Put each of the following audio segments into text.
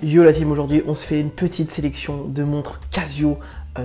Yo la team, aujourd'hui on se fait une petite sélection de montres Casio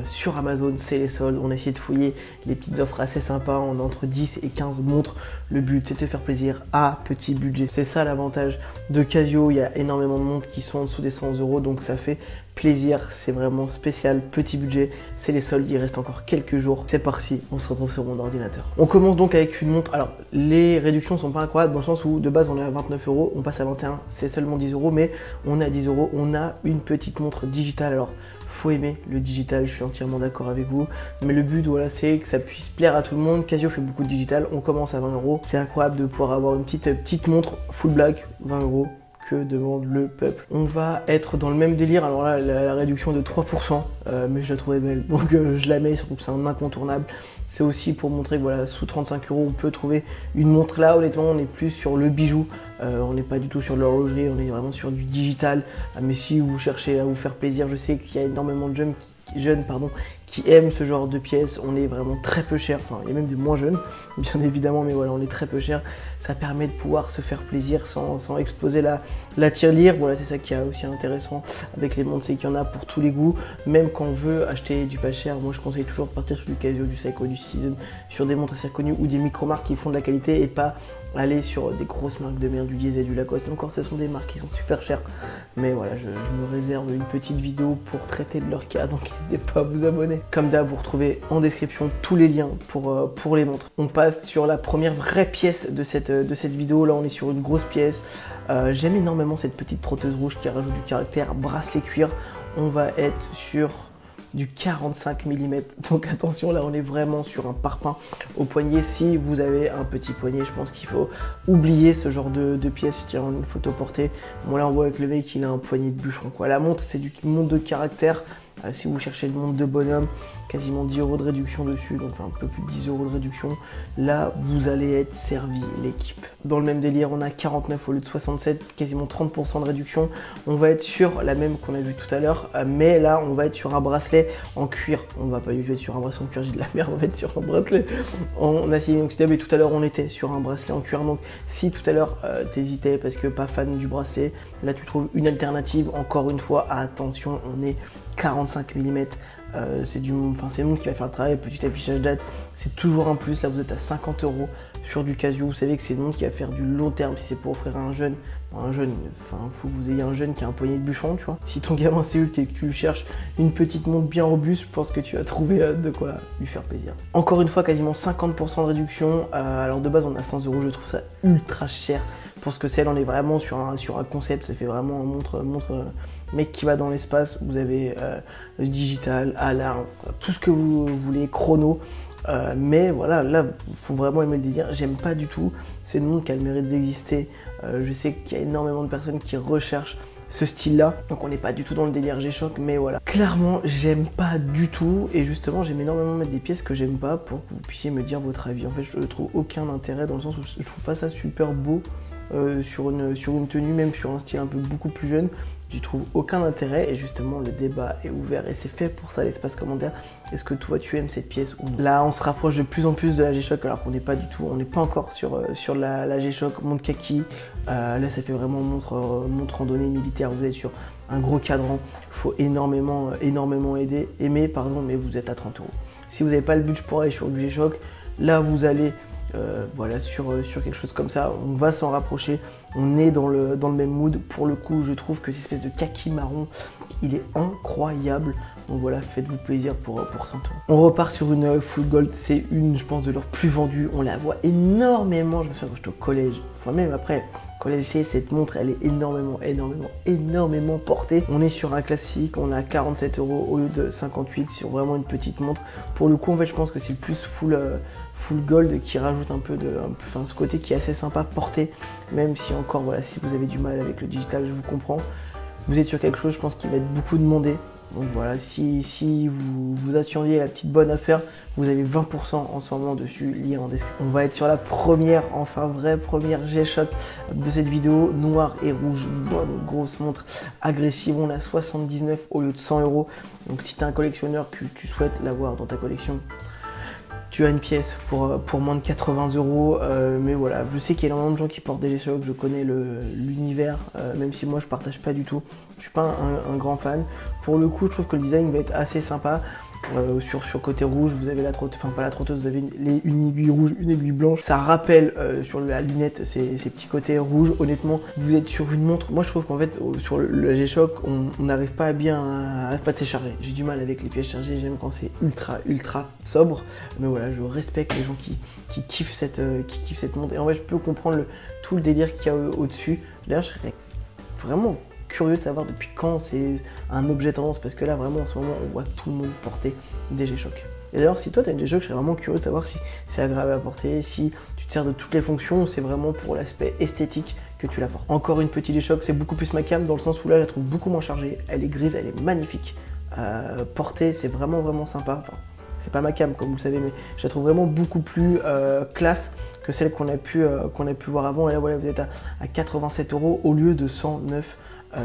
sur Amazon, c'est les soldes. On a essayé de fouiller les petites offres assez sympas, on a entre 10 et 15 montres. Le but c'est de faire plaisir à petit budget. C'est ça l'avantage de Casio, il y a énormément de montres qui sont en dessous des 100 euros, donc ça fait plaisir, c'est vraiment spécial, petit budget, c'est les soldes, il reste encore quelques jours. C'est parti, on se retrouve sur mon ordinateur. On commence donc avec une montre, alors les réductions sont pas incroyables dans le sens où de base on est à 29 euros, on passe à 21, c'est seulement 10 euros, mais on est à 10 euros, on a une petite montre digitale. Alors faut aimer le digital, je suis entièrement d'accord avec vous, mais le but voilà c'est que ça puisse plaire à tout le monde. Casio fait beaucoup de digital, on commence à 20 euros, c'est incroyable de pouvoir avoir une petite montre full black, 20 euros. Que demande le peuple. On va être dans le même délire, alors là la réduction est de 3%, mais je la trouvais belle, donc je la mets, surtout que c'est un incontournable. C'est aussi pour montrer que voilà, sous 35 euros on peut trouver une montre. Là honnêtement on est plus sur le bijou, on n'est pas du tout sur l'horlogerie, on est vraiment sur du digital. Mais si vous cherchez à vous faire plaisir, je sais qu'il y a énormément de jeunes qui aiment ce genre de pièces. On est vraiment très peu cher, enfin il y a même des moins jeunes bien évidemment, mais voilà on est très peu cher. Ça permet de pouvoir se faire plaisir sans exploser la tirelire. Voilà, c'est ça qui est aussi intéressant avec les montres, c'est qu'il y en a pour tous les goûts. Même quand on veut acheter du pas cher, moi je conseille toujours de partir sur du Casio, du Seiko, du Season, sur des montres assez reconnues ou des micro-marques qui font de la qualité et pas aller sur des grosses marques de merde, du Diesel, du Lacoste. Encore ce sont des marques qui sont super chères, mais voilà, je me réserve une petite vidéo pour traiter de leur cas, donc n'hésitez pas à vous abonner. Comme d'hab, vous retrouvez en description tous les liens pour les montres. On passe sur la première vraie pièce de cette vidéo. Là on est sur une grosse pièce. J'aime énormément cette petite trotteuse rouge qui rajoute du caractère, bracelet cuir. On va être sur du 45 mm, donc attention, là on est vraiment sur un parpaing au poignet. Si vous avez un petit poignet, je pense qu'il faut oublier ce genre de pièce. Je tiens une photo portée, bon là on voit avec le mec il a un poignet de bûcheron quoi. La montre c'est du montre de caractère. Si vous cherchez le montre de bonhomme, quasiment 10 euros de réduction dessus, donc un peu plus de 10 euros de réduction. Là, vous allez être servi, l'équipe. Dans le même délire, on a 49 au lieu de 67, quasiment 30% de réduction. On va être sur la même qu'on a vu tout à l'heure, mais là, on va être sur un bracelet en cuir. On va pas du tout être sur un bracelet en cuir, j'ai de la merde, on va être sur un bracelet en acier inoxydable. Et tout à l'heure, on était sur un bracelet en cuir. Donc, si tout à l'heure, t'hésitais parce que pas fan du bracelet, là, tu trouves une alternative. Encore une fois, attention, on est 45 mm. C'est une montre qui va faire le travail. Petit affichage date, c'est toujours un plus. Là vous êtes à 50 euros sur du Casio. Vous savez que c'est une montre qui va faire du long terme. Si c'est pour offrir à un jeune, faut que vous ayez un jeune qui a un poignet de bûcheron, tu vois. Si ton gamin c'est Hulk et que tu cherches une petite montre bien robuste, je pense que tu vas trouver de quoi lui faire plaisir. Encore une fois, quasiment 50% de réduction. Alors de base on a 100 euros, je trouve ça ultra cher pour ce que c'est. On est vraiment sur un concept. Ça fait vraiment une montre mec qui va dans l'espace. Vous avez le digital, alarme, tout ce que vous voulez, chrono. Mais voilà, là, il faut vraiment aimer le délire. J'aime pas du tout. C'est une montre qui a le mérite d'exister. Je sais qu'il y a énormément de personnes qui recherchent ce style-là. Donc on n'est pas du tout dans le délire G-Shock, mais voilà. Clairement, j'aime pas du tout. Et justement, j'aime énormément mettre des pièces que j'aime pas pour que vous puissiez me dire votre avis. En fait, je ne trouve aucun intérêt dans le sens où je trouve pas ça super beau sur une tenue, même sur un style un peu beaucoup plus jeune. J'y trouve aucun intérêt et justement le débat est ouvert et c'est fait pour ça l'espace commentaire. Est-ce que toi tu aimes cette pièce ou non? Là on se rapproche de plus en plus de la G-Shock alors qu'on n'est pas du tout, on n'est pas encore sur la G-Shock, montre kaki. Là ça fait vraiment montre randonnée militaire, vous êtes sur un gros cadran, il faut énormément aimer, mais vous êtes à 30 euros. Si vous n'avez pas le budget pour aller sur du G-Shock, là vous allez voilà, sur quelque chose comme ça, on va s'en rapprocher, on est dans le même mood. Pour le coup, je trouve que cette espèce de kaki marron, il est incroyable. Donc voilà, faites-vous plaisir pour 100 euros. On repart sur une full gold, c'est une, je pense, de leurs plus vendues. On la voit énormément, je me souviens quand j'étais au collège, enfin même après, collège, cette montre, elle est énormément portée. On est sur un classique, on a 47 euros au lieu de 58 sur vraiment une petite montre. Pour le coup, en fait, je pense que c'est le plus full gold qui rajoute un peu ce côté qui est assez sympa porté, même si encore voilà, si vous avez du mal avec le digital, je vous comprends. Vous êtes sur quelque chose, je pense qu'il va être beaucoup demandé. Donc voilà, si vous attendiez la petite bonne affaire, vous avez 20% en ce moment dessus, lien en description. On va être sur la première, enfin vraie première G-Shock de cette vidéo, noir et rouge, bonne grosse montre agressive. On a 79 au lieu de 100 euros. Donc si tu es un collectionneur que tu souhaites l'avoir dans ta collection, tu as une pièce pour moins de 80 euros, mais voilà, je sais qu'il y a énormément de gens qui portent des G-Shock, je connais l'univers, même si moi je partage pas du tout. je suis pas un grand fan. Pour le coup, je trouve que le design va être assez sympa. Sur côté rouge, vous avez la trotteuse, enfin pas la trotteuse, vous avez une aiguille rouge, une aiguille blanche. Ça rappelle sur la lunette ces petits côtés rouges. Honnêtement, vous êtes sur une montre. Moi, je trouve qu'en fait, sur le G-Shock, on n'arrive pas à bien à pas se charger. J'ai du mal avec les pièces chargées, j'aime quand c'est ultra sobre. Mais voilà, je respecte les gens qui kiffent cette montre. Et en vrai, je peux comprendre tout le délire qu'il y a au-dessus. D'ailleurs, je serais vraiment curieux de savoir depuis quand c'est un objet tendance, parce que là vraiment en ce moment on voit tout le monde porter des G-Shock. Et d'ailleurs si toi tu as une G-Shock, je serais vraiment curieux de savoir si c'est agréable à porter, si tu te sers de toutes les fonctions ou c'est vraiment pour l'aspect esthétique que tu la portes. Encore une petite G-Shock, c'est beaucoup plus ma cam dans le sens où là je la trouve beaucoup moins chargée, elle est grise, elle est magnifique. Porter c'est vraiment sympa, enfin, c'est pas ma cam comme vous le savez, mais je la trouve vraiment beaucoup plus classe que celle qu'on a pu voir avant. Et là voilà, vous êtes à 87 € au lieu de 109.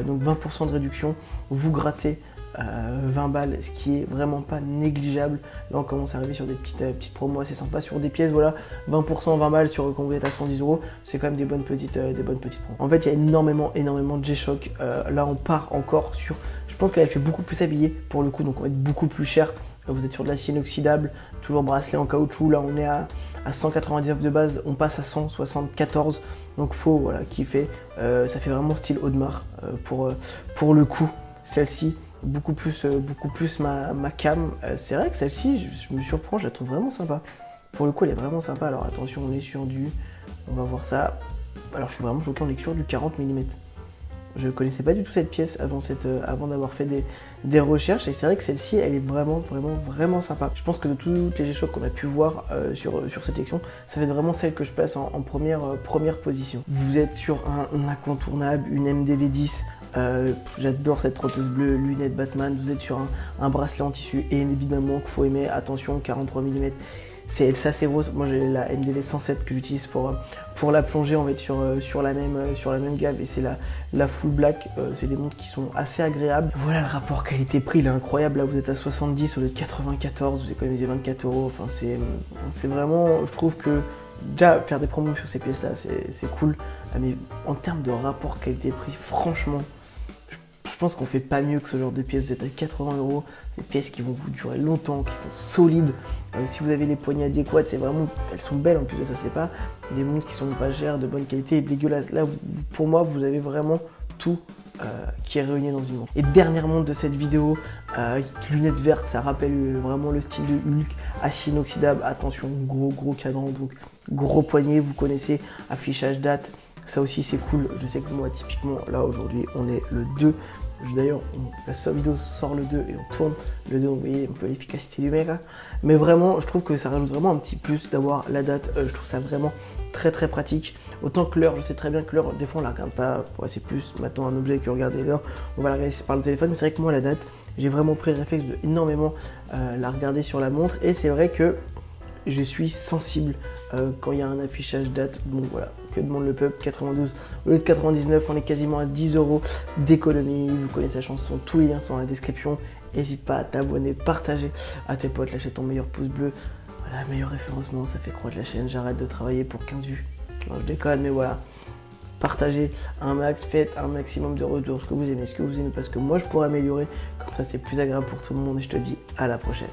Donc 20% de réduction, vous grattez 20 balles, ce qui est vraiment pas négligeable. Là on commence à arriver sur des petites promos assez sympas sur des pièces, voilà, 20%, 20 balles quand vous êtes à 110 €, c'est quand même des bonnes petites promos. En fait il y a énormément de G-Shock. Là on part encore sur, je pense qu'elle fait beaucoup plus habillée pour le coup, donc on va être beaucoup plus cher. Vous êtes sur de l'acier inoxydable, toujours bracelet en caoutchouc, là on est à 199 de base, on passe à 174. Donc faut voilà, kiffer, ça fait vraiment style Audemars pour le coup. Celle-ci, beaucoup plus ma cam. C'est vrai que celle-ci, je me surprends, je la trouve vraiment sympa. Pour le coup, elle est vraiment sympa. Alors attention, on est sur on va voir ça. Alors je suis vraiment choqué, on est sur du 40 mm. Je connaissais pas du tout cette pièce avant d'avoir fait des recherches, et c'est vrai que celle-ci elle est vraiment sympa. Je pense que de toutes les G-Shock qu'on a pu voir sur cette section, ça va être vraiment celle que je place en première position. Vous êtes sur un incontournable, une MDV10. J'adore cette trotteuse bleue, lunettes Batman. Vous êtes sur un bracelet en tissu, et évidemment qu'il faut aimer, attention, 43 mm. C'est assez grosse. Moi j'ai la MDV 107 que j'utilise pour la plongée. On va être sur la même gamme, et c'est la full black. C'est des montres qui sont assez agréables. Voilà, le rapport qualité-prix il est incroyable. Là vous êtes à 70 au lieu de 94, vous économisez 24 €. Enfin c'est vraiment, je trouve que déjà faire des promos sur ces pièces là c'est cool. Mais en termes de rapport qualité-prix, franchement, je pense qu'on fait pas mieux que ce genre de pièces. Vous êtes à 80 €, des pièces qui vont vous durer longtemps, qui sont solides. Si vous avez les poignées adéquates, c'est vraiment, elles sont belles en plus de ça, c'est pas des montres qui sont pas chères, de bonne qualité et dégueulasses. Là, pour moi, vous avez vraiment tout qui est réuni dans une montre. Et dernière montre de cette vidéo, lunettes vertes, ça rappelle vraiment le style de Hulk, acier inoxydable, attention, gros cadran, donc gros poignet, vous connaissez, affichage date, ça aussi c'est cool. Je sais que moi typiquement, là aujourd'hui, on est le 2. D'ailleurs, la vidéo sort le 2 et on tourne le 2, vous voyez un peu l'efficacité du mec là. Mais vraiment, je trouve que ça rajoute vraiment un petit plus d'avoir la date. Je trouve ça vraiment très pratique. Autant que l'heure, je sais très bien que l'heure, des fois on la regarde pas. Ouais, c'est plus maintenant un objet que regarder l'heure. On va la regarder par le téléphone, mais c'est vrai que moi la date, j'ai vraiment pris le réflexe de énormément la regarder sur la montre. Et c'est vrai que je suis sensible quand il y a un affichage date. Donc voilà, que demande le peuple, 92 au lieu de 99, on est quasiment à 10 € d'économie. Vous connaissez la chanson, tous les liens sont dans la description. N'hésite pas à t'abonner, partager à tes potes, lâcher ton meilleur pouce bleu. Voilà, meilleur référencement, ça fait croître la chaîne. J'arrête de travailler pour 15 vues. Non, je déconne, mais voilà. Partagez un max, faites un maximum de retours, ce que vous aimez, parce que moi je pourrais améliorer. Comme ça c'est plus agréable pour tout le monde, et je te dis à la prochaine.